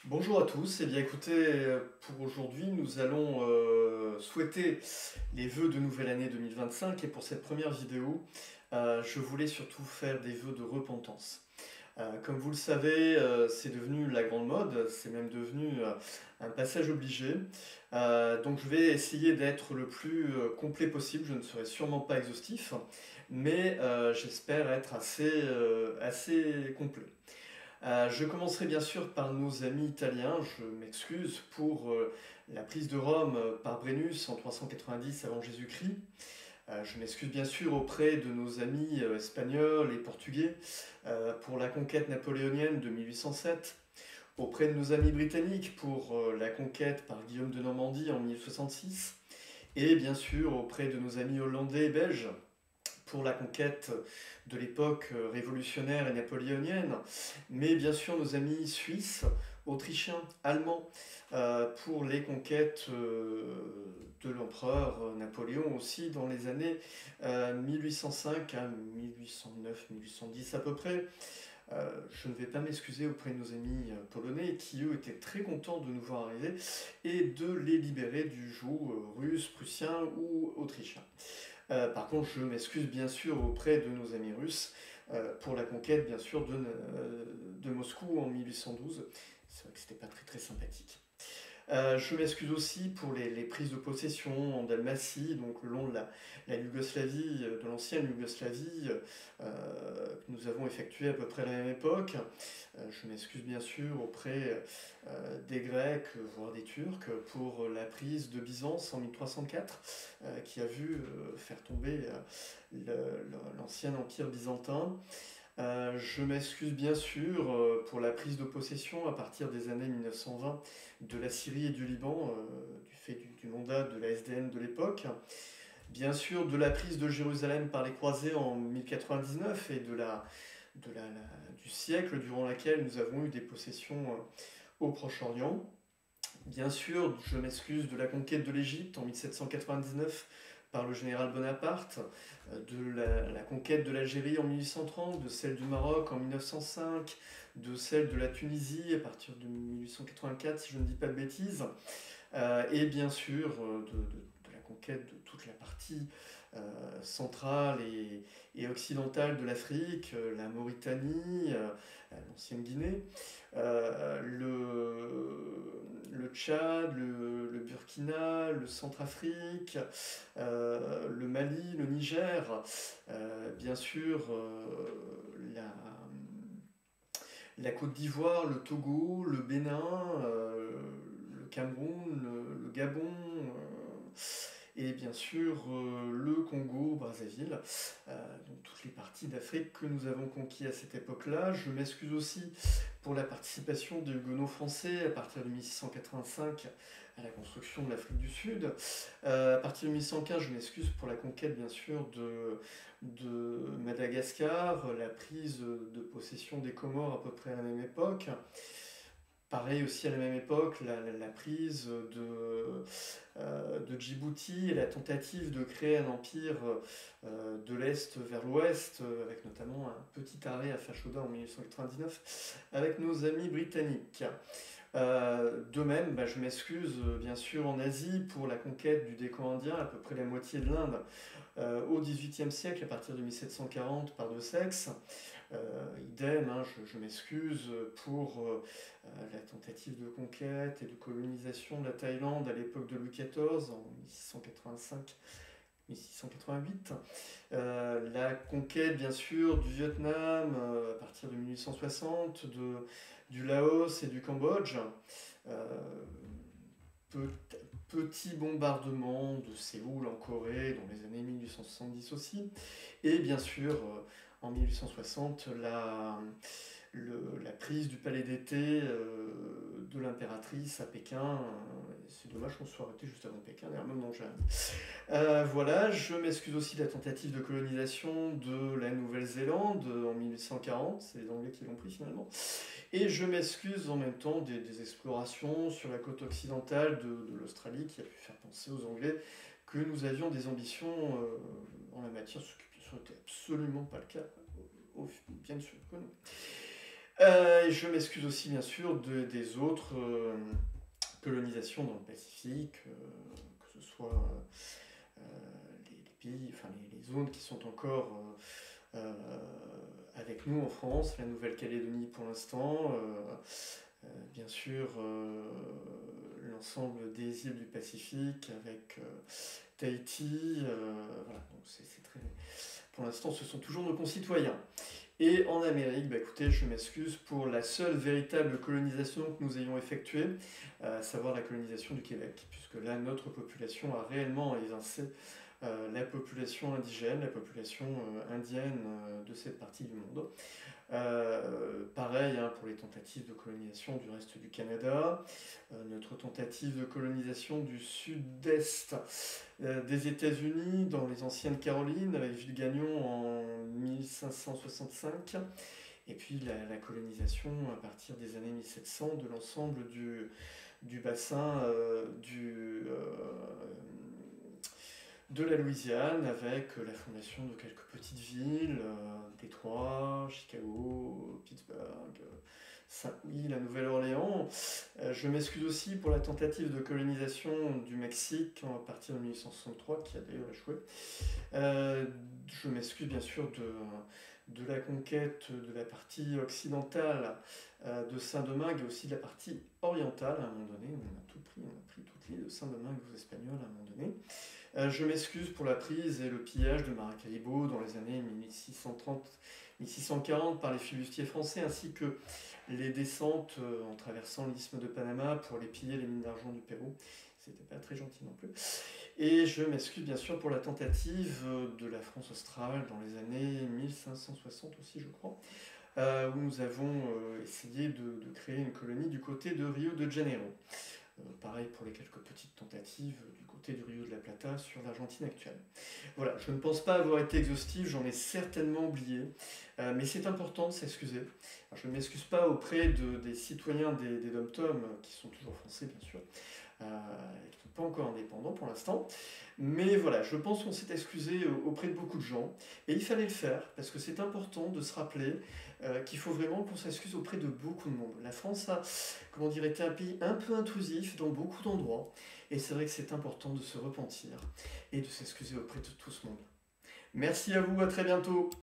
Bonjour à tous, et bien écoutez, pour aujourd'hui nous allons souhaiter les vœux de nouvelle année 2025 et pour cette première vidéo, je voulais surtout faire des vœux de repentance. Comme vous le savez, c'est devenu la grande mode, c'est même devenu un passage obligé. Donc je vais essayer d'être le plus complet possible, je ne serai sûrement pas exhaustif, mais j'espère être assez complet. Je commencerai bien sûr par nos amis italiens. Je m'excuse pour la prise de Rome par Brennus en 390 avant Jésus-Christ. Je m'excuse bien sûr auprès de nos amis espagnols et portugais pour la conquête napoléonienne de 1807, auprès de nos amis britanniques pour la conquête par Guillaume de Normandie en 1066, et bien sûr auprès de nos amis hollandais et belges pour la conquête de l'époque révolutionnaire et napoléonienne, mais bien sûr nos amis suisses, autrichiens, allemands, pour les conquêtes de l'empereur Napoléon aussi dans les années 1805 à 1809-1810 à peu près. Je ne vais pas m'excuser auprès de nos amis polonais qui eux étaient très contents de nous voir arriver et de les libérer du joug russe, prussien ou autrichien. Par contre, je m'excuse bien sûr auprès de nos amis russes pour la conquête bien sûr de Moscou en 1812. C'est vrai que c'était pas très sympathique. Je m'excuse aussi pour les prises de possession en Dalmatie, donc le long de la Yougoslavie, de l'ancienne Yougoslavie, que nous avons effectuées à peu près à la même époque. Je m'excuse bien sûr auprès des Grecs, voire des Turcs, pour la prise de Byzance en 1304, qui a vu faire tomber l'ancien empire byzantin. Je m'excuse bien sûr pour la prise de possession à partir des années 1920 de la Syrie et du Liban, du fait du mandat de la SDN de l'époque. Bien sûr de la prise de Jérusalem par les croisés en 1099 et du siècle durant lequel nous avons eu des possessions au Proche-Orient. Bien sûr, je m'excuse de la conquête de l'Égypte en 1799 par le général Bonaparte, de la conquête de l'Algérie en 1830, de celle du Maroc en 1905, de celle de la Tunisie à partir de 1884, si je ne dis pas de bêtises, et bien sûr de la conquête de toute la partie centrale et occidentale de l'Afrique, la Mauritanie, l'ancienne Guinée, le Tchad, le Burkina, le Centrafrique, le Mali, le Niger, bien sûr la Côte d'Ivoire, le Togo, le Bénin, le Cameroun, le Gabon, et bien sûr le Congo, Brazzaville, donc toutes les parties d'Afrique que nous avons conquis à cette époque-là. Je m'excuse aussi pour la participation des Huguenots français à partir de 1685 à la construction de l'Afrique du Sud. À partir de 1115, je m'excuse pour la conquête bien sûr de Madagascar, la prise de possession des Comores à peu près à la même époque. Pareil aussi à la même époque, la prise de Djibouti et la tentative de créer un empire de l'Est vers l'Ouest, avec notamment un petit arrêt à Fashoda en 1899, avec nos amis britanniques. De même, je m'excuse bien sûr en Asie pour la conquête du décan indien, à peu près la moitié de l'Inde, au XVIIIe siècle, à partir de 1740 par Desaix. Idem, hein, je m'excuse pour la tentative de conquête et de colonisation de la Thaïlande à l'époque de Louis XIV en 1685. 1688. La conquête, bien sûr, du Vietnam à partir de 1860, du Laos et du Cambodge. Euh, pe- Petit bombardement de Séoul en Corée dans les années 1870 aussi. Et bien sûr, en 1860, la prise du palais d'été de l'impératrice à Pékin. C'est dommage qu'on se soit arrêté juste avant Pékin, d'ailleurs, même non, j'ai rien dit. Voilà, je m'excuse aussi de la tentative de colonisation de la Nouvelle-Zélande en 1840, c'est les Anglais qui l'ont pris finalement. Et je m'excuse en même temps des explorations sur la côte occidentale de l'Australie qui a pu faire penser aux Anglais que nous avions des ambitions en la matière, ce qui n'était absolument pas le cas, bien sûr que non. Et je m'excuse aussi bien sûr des autres colonisations dans le Pacifique, que ce soit les pays, enfin les zones qui sont encore avec nous en France, la Nouvelle-Calédonie pour l'instant, bien sûr l'ensemble des îles du Pacifique avec Tahiti, voilà, donc c'est très... Pour l'instant, ce sont toujours nos concitoyens. Et en Amérique, bah écoutez, je m'excuse pour la seule véritable colonisation que nous ayons effectuée, à savoir la colonisation du Québec, puisque là, notre population a réellement évincé la population indigène, la population indienne de cette partie du monde. Pareil hein, pour les tentatives de colonisation du reste du Canada, notre tentative de colonisation du sud-est des États-Unis dans les anciennes Carolines avec Gilles Gagnon en 1565, et puis la colonisation à partir des années 1700 de l'ensemble du bassin de la Louisiane avec la fondation de quelques petites villes, Détroit, Chicago, Pittsburgh, Saint-Louis, la Nouvelle-Orléans. Je m'excuse aussi pour la tentative de colonisation du Mexique à partir de 1863 qui a d'ailleurs échoué. Je m'excuse bien sûr de la conquête de la partie occidentale de Saint-Domingue et aussi de la partie orientale à un moment donné. On a tout pris, on a pris toute l'île de Saint-Domingue aux Espagnols à un moment donné. Je m'excuse pour la prise et le pillage de Maracaibo dans les années 1630-1640 par les flibustiers français, ainsi que les descentes en traversant l'isthme de Panama pour les piller les mines d'argent du Pérou. C'était pas très gentil non plus. Et je m'excuse bien sûr pour la tentative de la France australe dans les années 1560 aussi, je crois, où nous avons essayé de créer une colonie du côté de Rio de Janeiro. Pareil pour les quelques petites tentatives du côté du Rio de la Plata sur l'Argentine actuelle. Voilà, je ne pense pas avoir été exhaustif, j'en ai certainement oublié, mais c'est important de s'excuser. Je ne m'excuse pas auprès des citoyens des Dom-Tom, qui sont toujours français bien sûr, qui ne sont pas encore indépendants pour l'instant. Mais voilà, je pense qu'on s'est excusé auprès de beaucoup de gens, et il fallait le faire, parce que c'est important de se rappeler qu'il faut vraiment qu'on s'excuse auprès de beaucoup de monde. La France a, comment dire, été un pays un peu intrusif dans beaucoup d'endroits, et c'est vrai que c'est important de se repentir et de s'excuser auprès de tout ce monde. Merci à vous, à très bientôt.